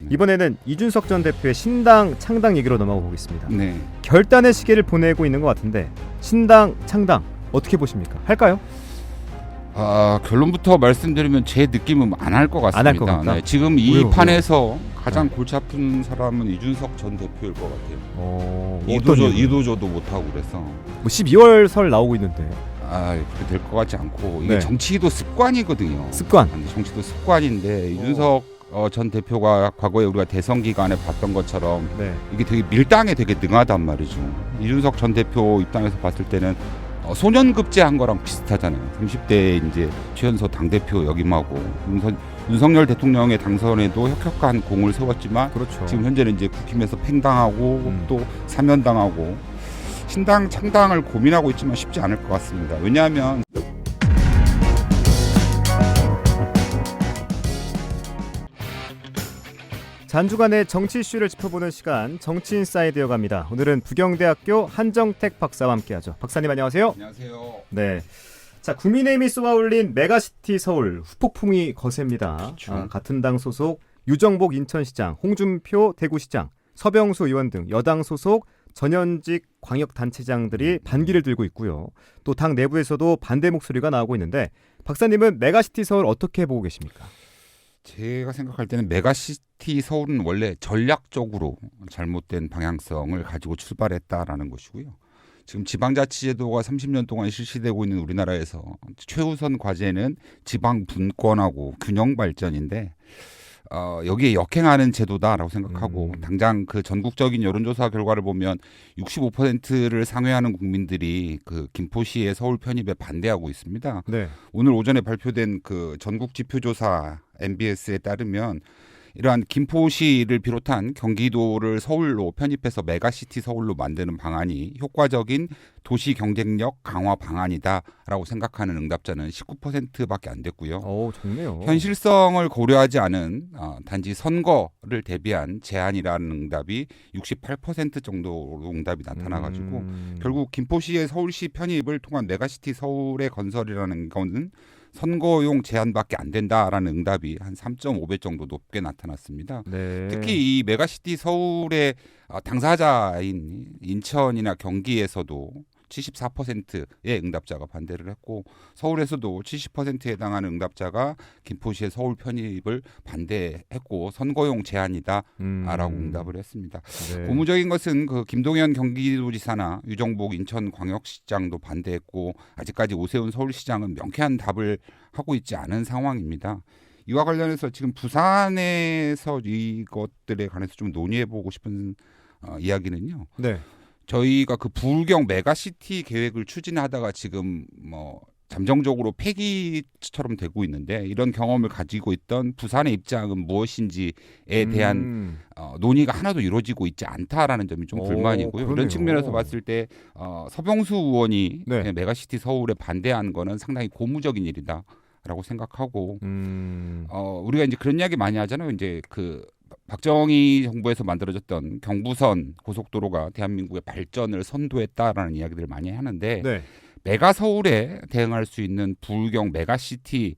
이번에는 이준석 전 대표의 신당 창당 얘기로 넘어가 보겠습니다. 네. 결단의 시기를 보내고 있는 것 같은데 신당 창당 어떻게 보십니까? 할까요? 결론부터 말씀드리면 제 느낌은 안 할 것 같습니다. 안 할 것 같다? 네, 지금 이 왜요? 판에서 가장 골치 아픈 사람은 이준석 전 대표일 것 같아요. 어떤 이유로? 이도저도 못하고 그래서 뭐 12월 설 나오고 있는데 그렇게 될 것 같지 않고 이게 네. 정치도 습관이거든요. 습관. 정치도 습관인데 이준석 전 대표가 과거에 우리가 대선 기간에 봤던 것처럼 네. 이게 되게 밀당에 되게 능하단 말이죠. 이준석 전 대표 입장에서 봤을 때는 소년급제한 거랑 비슷하잖아요. 30대 이제 최연소 당대표 역임하고 윤석열 대통령의 당선에도 혁혁한 공을 세웠지만 그렇죠. 지금 현재는 이제 국힘에서 팽당하고 또 사면당하고 신당 창당을 고민하고 있지만 쉽지 않을 것 같습니다. 왜냐하면 잔주간의 정치 이슈를 짚어보는 시간 정치인사이드여 갑니다. 오늘은 부경대학교 한정택 박사와 함께하죠. 박사님 안녕하세요. 안녕하세요. 네. 자, 국민의힘이 쏘아올린 메가시티 서울 후폭풍이 거셉니다. 그렇죠. 같은 당 소속 유정복 인천시장, 홍준표 대구시장, 서병수 의원 등 여당 소속 전현직 광역단체장들이 반기를 들고 있고요. 또 당 내부에서도 반대 목소리가 나오고 있는데 박사님은 메가시티 서울 어떻게 보고 계십니까? 제가 생각할 때는 메가시티 서울은 원래 전략적으로 잘못된 방향성을 가지고 출발했다라는 것이고요. 지금 지방자치제도가 30년 동안 실시되고 있는 우리나라에서 최우선 과제는 지방 분권하고 균형 발전인데 여기에 역행하는 제도다라고 생각하고 당장 그 전국적인 여론조사 결과를 보면 65%를 상회하는 국민들이 그 김포시의 서울 편입에 반대하고 있습니다. 네. 오늘 오전에 발표된 그 전국 지표조사 MBS에 따르면 이러한 김포시를 비롯한 경기도를 서울로 편입해서 메가시티 서울로 만드는 방안이 효과적인 도시 경쟁력 강화 방안이다라고 생각하는 응답자는 19%밖에 안 됐고요. 좋네요. 현실성을 고려하지 않은 단지 선거를 대비한 제안이라는 응답이 68% 정도로 응답이 나타나가지고 결국 김포시의 서울시 편입을 통한 메가시티 서울의 건설이라는 것은 선거용 제한밖에 안 된다라는 응답이 한 3.5배 정도 높게 나타났습니다. 네. 특히 이 메가시티 서울의 당사자인 인천이나 경기에서도 74%의 응답자가 반대를 했고 서울에서도 70%에 해당하는 응답자가 김포시의 서울 편입을 반대했고 선거용 제한이다라고 응답을 했습니다. 네. 고무적인 것은 그 김동연 경기도지사나 유정복 인천광역시장도 반대했고 아직까지 오세훈 서울시장은 명쾌한 답을 하고 있지 않은 상황입니다. 이와 관련해서 지금 부산에서 이것들에 관해서 좀 논의해보고 싶은 이야기는요. 네. 저희가 그 부울경 메가시티 계획을 추진하다가 지금 뭐 잠정적으로 폐기처럼 되고 있는데 이런 경험을 가지고 있던 부산의 입장은 무엇인지에 대한 논의가 하나도 이루어지고 있지 않다라는 점이 좀 불만이고요. 그러네요. 이런 측면에서 봤을 때 서병수 의원이 네. 메가시티 서울에 반대한 거는 상당히 고무적인 일이다라고 생각하고 우리가 이제 그런 이야기 많이 하잖아요. 이제 그 박정희 정부에서 만들어졌던 경부선 고속도로가 대한민국의 발전을 선도했다라는 이야기들을 많이 하는데 네. 메가 서울에 대응할 수 있는 부울경 메가시티의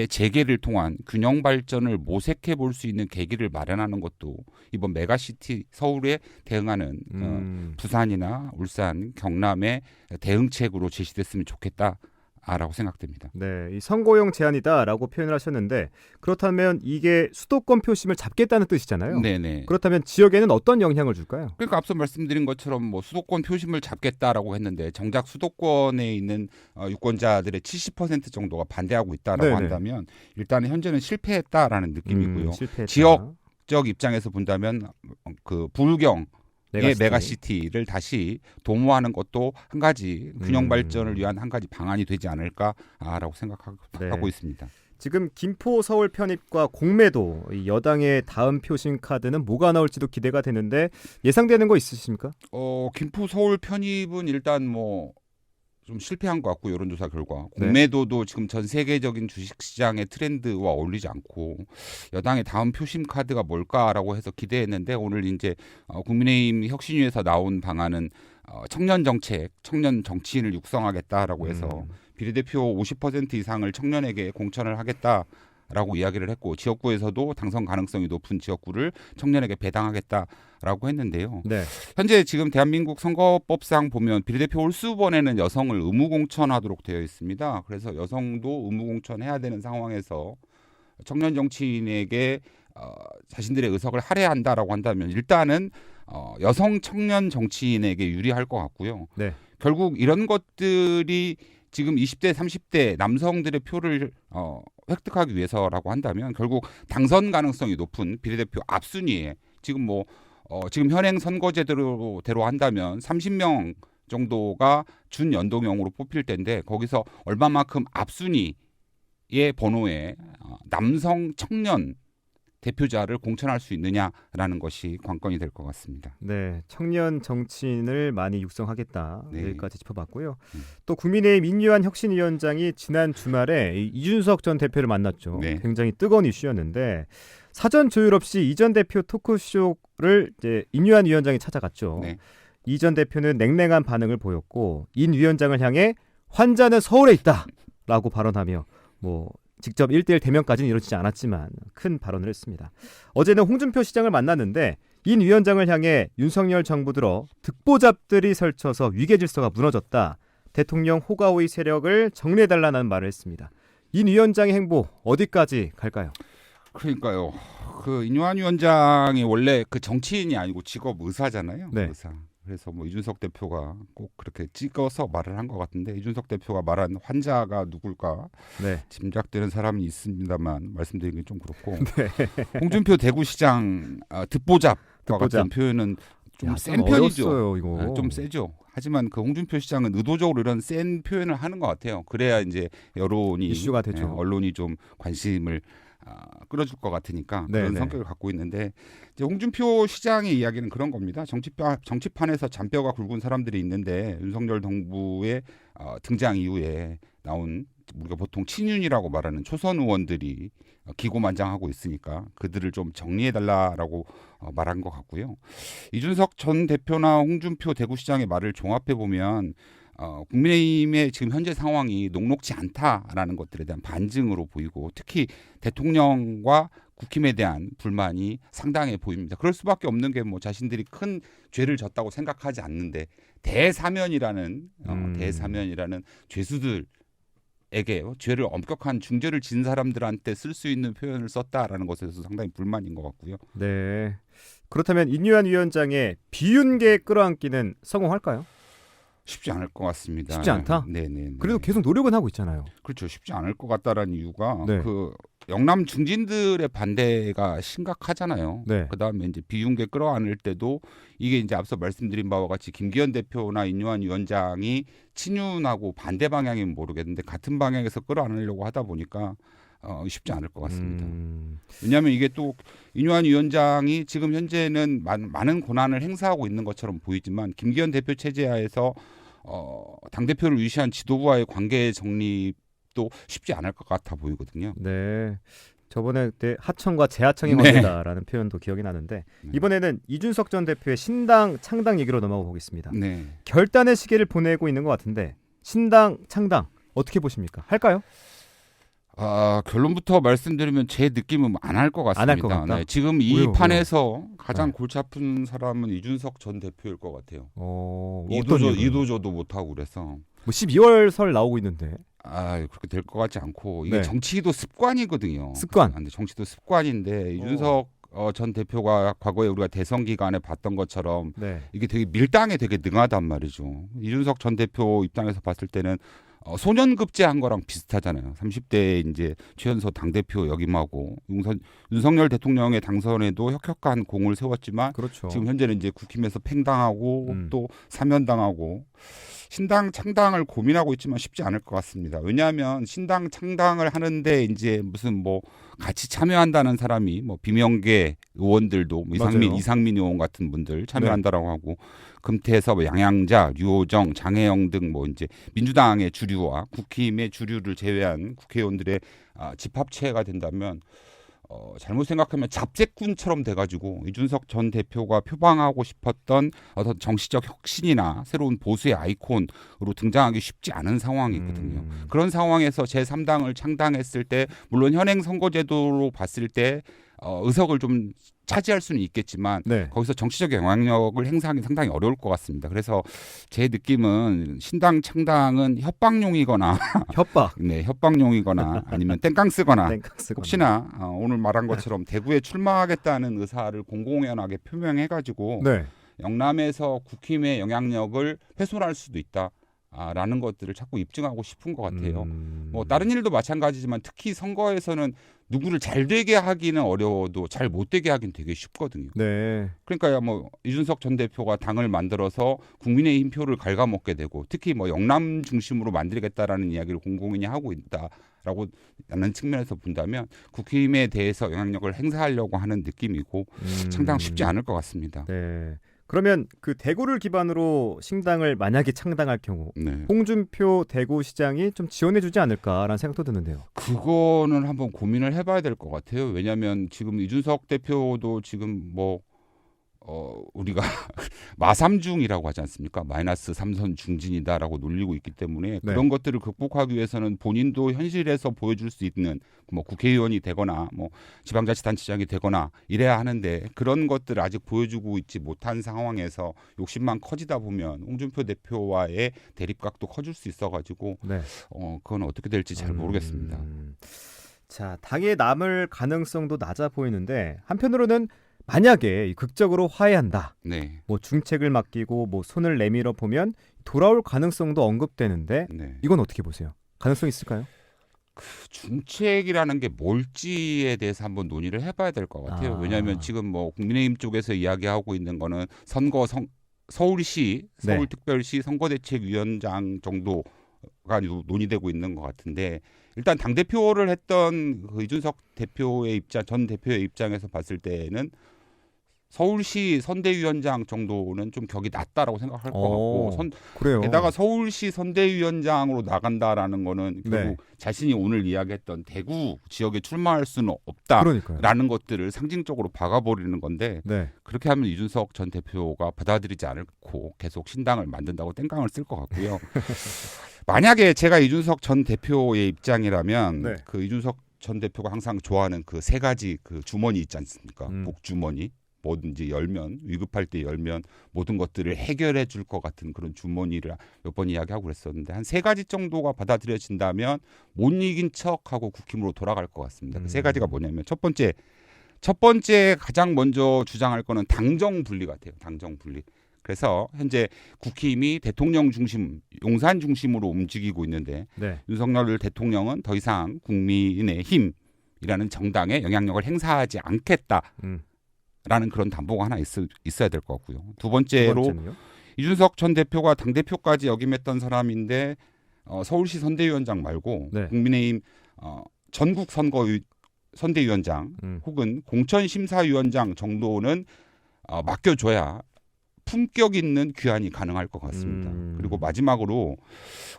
재개를 통한 균형 발전을 모색해 볼 수 있는 계기를 마련하는 것도 이번 메가시티 서울에 대응하는 부산이나 울산, 경남의 대응책으로 제시됐으면 좋겠다. 라고 생각됩니다. 네, 이 선거용 제한이다라고 표현을 하셨는데 그렇다면 이게 수도권 표심을 잡겠다는 뜻이잖아요. 네네. 그렇다면 지역에는 어떤 영향을 줄까요? 그러니까 앞서 말씀드린 것처럼 뭐 수도권 표심을 잡겠다라고 했는데 정작 수도권에 있는 유권자들의 70% 정도가 반대하고 있다라고 네네. 한다면 일단 현재는 실패했다라는 느낌이고요. 실패했다. 지역적 입장에서 본다면 그 부울경 메가시티를 다시 도모하는 것도 한 가지 균형 발전을 위한 한 가지 방안이 되지 않을까라고 생각하고 있습니다. 지금 김포 서울 편입과 공매도 이 여당의 다음 표심 카드는 뭐가 나올지도 기대가 되는데 예상되는 거 있으십니까? 김포 서울 편입은 일단 뭐 좀 실패한 것 같고 여론조사 결과 네. 공매도도 지금 전 세계적인 주식시장의 트렌드와 어울리지 않고 여당의 다음 표심 카드가 뭘까라고 해서 기대했는데 오늘 이제 국민의힘 혁신위에서 나온 방안은 청년 정책, 청년 정치인을 육성하겠다라고 해서 비례대표 50% 이상을 청년에게 공천을 하겠다. 라고 이야기를 했고 지역구에서도 당선 가능성이 높은 지역구를 청년에게 배당하겠다라고 했는데요. 네. 현재 지금 대한민국 선거법상 보면 비례대표 홀수번에는 여성을 의무공천하도록 되어 있습니다. 그래서 여성도 의무공천해야 되는 상황에서 청년 정치인에게 자신들의 의석을 할애한다라고 한다면 일단은 여성 청년 정치인에게 유리할 것 같고요. 네. 결국 이런 것들이 지금 20대, 30대 남성들의 표를 획득하기 위해서라고 한다면 결국 당선 가능성이 높은 비례대표 앞순위에 지금 지금 현행 선거제도대로 한다면 30명 정도가 준연동형으로 뽑힐 텐데 거기서 얼마만큼 앞순위의 번호에 남성 청년 대표자를 공천할 수 있느냐라는 것이 관건이 될 것 같습니다. 네, 청년 정치인을 많이 육성하겠다. 네. 여기까지 짚어봤고요. 또 국민의힘 인유한 혁신위원장이 지난 주말에 이준석 전 대표를 만났죠. 네. 굉장히 뜨거운 이슈였는데 사전 조율 없이 이 전 대표 토크쇼를 이제 인유한 위원장이 찾아갔죠. 네. 이 전 대표는 냉랭한 반응을 보였고 인 위원장을 향해 환자는 서울에 있다라고 발언하며 직접 1대1 대면까지는 이루어지지 않았지만 큰 발언을 했습니다. 어제는 홍준표 시장을 만났는데 인 위원장을 향해 윤석열 정부 들어 득보잡들이 설쳐서 위계 질서가 무너졌다. 대통령 호가호의 세력을 정리해달라는 말을 했습니다. 인 위원장의 행보 어디까지 갈까요? 그러니까요. 그 인유한 위원장이 원래 그 정치인이 아니고 직업 의사잖아요. 네. 의사. 그래서 이준석 대표가 꼭 그렇게 찍어서 말을 한 것 같은데 이준석 대표가 말한 환자가 누굴까 네. 짐작되는 사람이 있습니다만 말씀드리기 좀 그렇고 네. 홍준표 대구시장 득보잡과 같은 표현은 좀 센 편이죠. 어려웠어요, 이거. 좀 세죠. 하지만 그 홍준표 시장은 의도적으로 이런 센 표현을 하는 것 같아요. 그래야 이제 여론이 이슈가 되죠. 언론이 좀 관심을 끌어줄 것 같으니까 그런 네네. 성격을 갖고 있는데 이제 홍준표 시장의 이야기는 그런 겁니다. 정치판에서 잔뼈가 굵은 사람들이 있는데 윤석열 정부의 등장 이후에 나온 우리가 보통 친윤이라고 말하는 초선 의원들이 기고만장하고 있으니까 그들을 좀 정리해달라라고 말한 것 같고요. 이준석 전 대표나 홍준표 대구시장의 말을 종합해 보면 국민의힘의 지금 현재 상황이 녹록지 않다라는 것들에 대한 반증으로 보이고 특히 대통령과 국힘에 대한 불만이 상당해 보입니다. 그럴 수밖에 없는 게 자신들이 큰 죄를 졌다고 생각하지 않는데 대사면이라는 죄수들에게 죄를 엄격한 중죄를 진 사람들한테 쓸 수 있는 표현을 썼다라는 것에서 상당히 불만인 것 같고요. 네. 그렇다면 인유한 위원장의 비윤계 끌어안기는 성공할까요? 쉽지 않을 것 같습니다. 쉽지 않다? 네네. 그래도 계속 노력은 하고 있잖아요. 그렇죠. 쉽지 않을 것 같다라는 이유가 네. 그 영남 중진들의 반대가 심각하잖아요. 네. 그다음에 이제 비윤계 끌어안을 때도 이게 이제 앞서 말씀드린 바와 같이 김기현 대표나 인유한 위원장이 친윤하고 반대 방향이면 모르겠는데 같은 방향에서 끌어안으려고 하다 보니까 쉽지 않을 것 같습니다. 왜냐하면 이게 또 인유한 위원장이 지금 현재는 많은 권한을 행사하고 있는 것처럼 보이지만 김기현 대표 체제하에서 당대표를 위시한 지도부와의 관계 정립도 쉽지 않을 것 같아 보이거든요. 네. 저번에 그때 하청과 재하청의 네. 관계다라는 표현도 기억이 나는데 이번에는 이준석 전 대표의 신당 창당 얘기로 넘어가 보겠습니다. 네. 결단의 시계를 보내고 있는 것 같은데 신당 창당 어떻게 보십니까? 할까요? 결론부터 말씀드리면 제 느낌은 안 할 것 같습니다. 안 할 것 같다? 네, 지금 이 왜요? 판에서 가장 네. 골치 아픈 사람은 이준석 전 대표일 것 같아요. 어떤 이유로? 이도저도 못하고 그래서 12월 설 나오고 있는데 그렇게 될 것 같지 않고 이게 네. 정치도 습관이거든요. 습관. 근데 정치도 습관인데 이준석 전 대표가 과거에 우리가 대선 기간에 봤던 것처럼 네. 이게 되게 밀당에 되게 능하단 말이죠. 이준석 전 대표 입장에서 봤을 때는 소년급제한 거랑 비슷하잖아요. 30대 이제 최연소 당대표 역임하고 윤석열 대통령의 당선에도 혁혁한 공을 세웠지만 그렇죠. 지금 현재는 이제 국힘에서 팽당하고 또 사면당하고 신당 창당을 고민하고 있지만 쉽지 않을 것 같습니다. 왜냐하면 신당 창당을 하는데 이제 무슨 같이 참여한다는 사람이 비명계 의원들도 이상민 의원 같은 분들 참여한다라고 하고 금태섭, 양양자, 류호정, 장혜영 등 이제 민주당의 주류와 국힘의 주류를 제외한 국회의원들의 집합체가 된다면 잘못 생각하면 잡재꾼처럼 돼가지고 이준석 전 대표가 표방하고 싶었던 어떤 정치적 혁신이나 새로운 보수의 아이콘으로 등장하기 쉽지 않은 상황이거든요. 그런 상황에서 제3당을 창당했을 때 물론 현행 선거제도로 봤을 때 의석을 좀 차지할 수는 있겠지만 네. 거기서 정치적 영향력을 행사하기 상당히 어려울 것 같습니다. 그래서 제 느낌은 신당 창당은 협박용이거나 협박. 네, 협박용이거나 아니면 땡깡 쓰거나 땡깡스거나. 혹시나 오늘 말한 것처럼 대구에 출마하겠다는 의사를 공공연하게 표명해가지고 네. 영남에서 국힘의 영향력을 훼손할 수도 있다. 라는 것들을 자꾸 입증하고 싶은 것 같아요. 뭐 다른 일도 마찬가지지만 특히 선거에서는 누구를 잘 되게 하기는 어려워도 잘 못 되게 하기는 되게 쉽거든요. 네. 그러니까 뭐 이준석 전 대표가 당을 만들어서 국민의힘 표를 갉아먹게 되고 특히 뭐 영남 중심으로 만들겠다라는 이야기를 공공연히 하고 있다라고 하는 측면에서 본다면 국힘에 대해서 영향력을 행사하려고 하는 느낌이고 상당 쉽지 않을 것 같습니다. 네. 그러면 그 대구를 기반으로 신당을 만약에 창당할 경우 네. 홍준표 대구시장이 좀 지원해주지 않을까라는 생각도 드는데요. 그거는 한번 고민을 해봐야 될 것 같아요. 왜냐하면 지금 이준석 대표도 지금 뭐 우리가 마삼중이라고 하지 않습니까? 마이너스 3선 중진이다라고 놀리고 있기 때문에 그런 것들을 극복하기 위해서는 본인도 현실에서 보여줄 수 있는 뭐 국회의원이 되거나 뭐 지방자치단체장이 되거나 이래야 하는데 그런 것들을 아직 보여주고 있지 못한 상황에서 욕심만 커지다 보면 홍준표 대표와의 대립각도 커질 수 있어가지고 네. 그건 어떻게 될지 잘 모르겠습니다. 자, 당에 남을 가능성도 낮아 보이는데 한편으로는 만약에 극적으로 화해한다. 네. 뭐 중책을 맡기고 뭐 손을 내밀어 보면 돌아올 가능성도 언급되는데 네. 이건 어떻게 보세요? 가능성 있을까요? 중책이라는 게 뭘지에 대해서 한번 논의를 해봐야 될 것 같아요. 왜냐하면 지금 뭐 국민의힘 쪽에서 이야기하고 있는 거는 서울시, 서울특별시 선거대책위원장 정도가 논의되고 있는 것 같은데 일단 당 대표를 했던 그 이준석 대표의 전 대표의 입장에서 봤을 때는 서울시 선대위원장 정도는 좀 격이 낮다라고 생각할 것 같고 그래요. 게다가 서울시 선대위원장으로 나간다라는 거는 결국 자신이 오늘 이야기했던 대구 지역에 출마할 수는 없다라는 것들을 상징적으로 박아버리는 건데 그렇게 하면 이준석 전 대표가 받아들이지 않고 계속 신당을 만든다고 땡깡을 쓸 것 같고요. 만약에 제가 이준석 전 대표의 입장이라면 그 이준석 전 대표가 항상 좋아하는 그 세 가지 그 주머니 있지 않습니까? 복주머니. 뭐든지 열면 위급할 때 열면 모든 것들을 해결해 줄 것 같은 그런 주머니를 몇 번 이야기하고 그랬었는데 한 세 가지 정도가 받아들여진다면 못 이긴 척하고 국힘으로 돌아갈 것 같습니다. 그 세 가지가 뭐냐면 첫 번째 가장 먼저 주장할 거는 당정 분리 같아요. 당정 분리. 그래서 현재 국힘이 대통령 중심, 용산 중심으로 움직이고 있는데 윤석열 대통령은 더 이상 국민의힘이라는 정당에 영향력을 행사하지 않겠다. 라는 그런 담보가 하나 있어야 될 것 같고요. 두 번째로 이준석 전 대표가 당대표까지 역임했던 사람인데 서울시 선대위원장 말고 국민의힘 전국 선대위원장 혹은 공천심사위원장 정도는 맡겨줘야 품격 있는 귀환이 가능할 것 같습니다. 그리고 마지막으로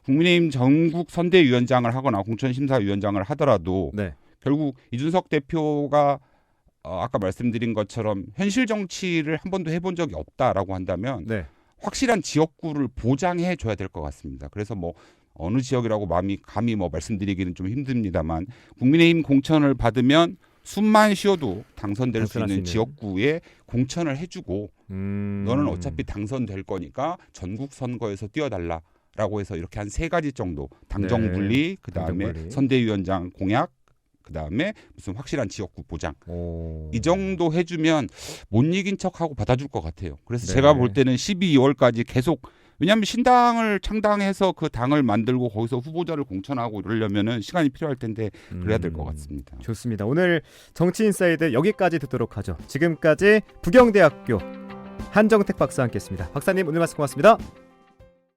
국민의힘 전국 선대위원장을 하거나 공천심사위원장을 하더라도 결국 이준석 대표가 아까 말씀드린 것처럼 현실 정치를 한 번도 해본 적이 없다라고 한다면 확실한 지역구를 보장해 줘야 될 것 같습니다. 그래서 뭐 어느 지역이라고 감히 뭐 말씀드리기는 좀 힘듭니다만 국민의힘 공천을 받으면 숨만 쉬어도 당선될 수 있는 지역구에 공천을 해주고 너는 어차피 당선될 거니까 전국 선거에서 뛰어달라라고 해서 이렇게 한 세 가지 정도 당정 분리, 그다음에 선대위원장 공약, 그다음에 무슨 확실한 지역구 보장 이 정도 해주면 못 이긴 척하고 받아줄 것 같아요. 그래서 제가 볼 때는 12월까지 계속 왜냐하면 신당을 창당해서 그 당을 만들고 거기서 후보자를 공천하고 이러려면은 시간이 필요할 텐데 그래야 될 것 같습니다. 좋습니다. 오늘 정치인사이드 여기까지 듣도록 하죠. 지금까지 부경대학교 한정택 박사와 함께했습니다. 박사님 오늘 말씀 고맙습니다.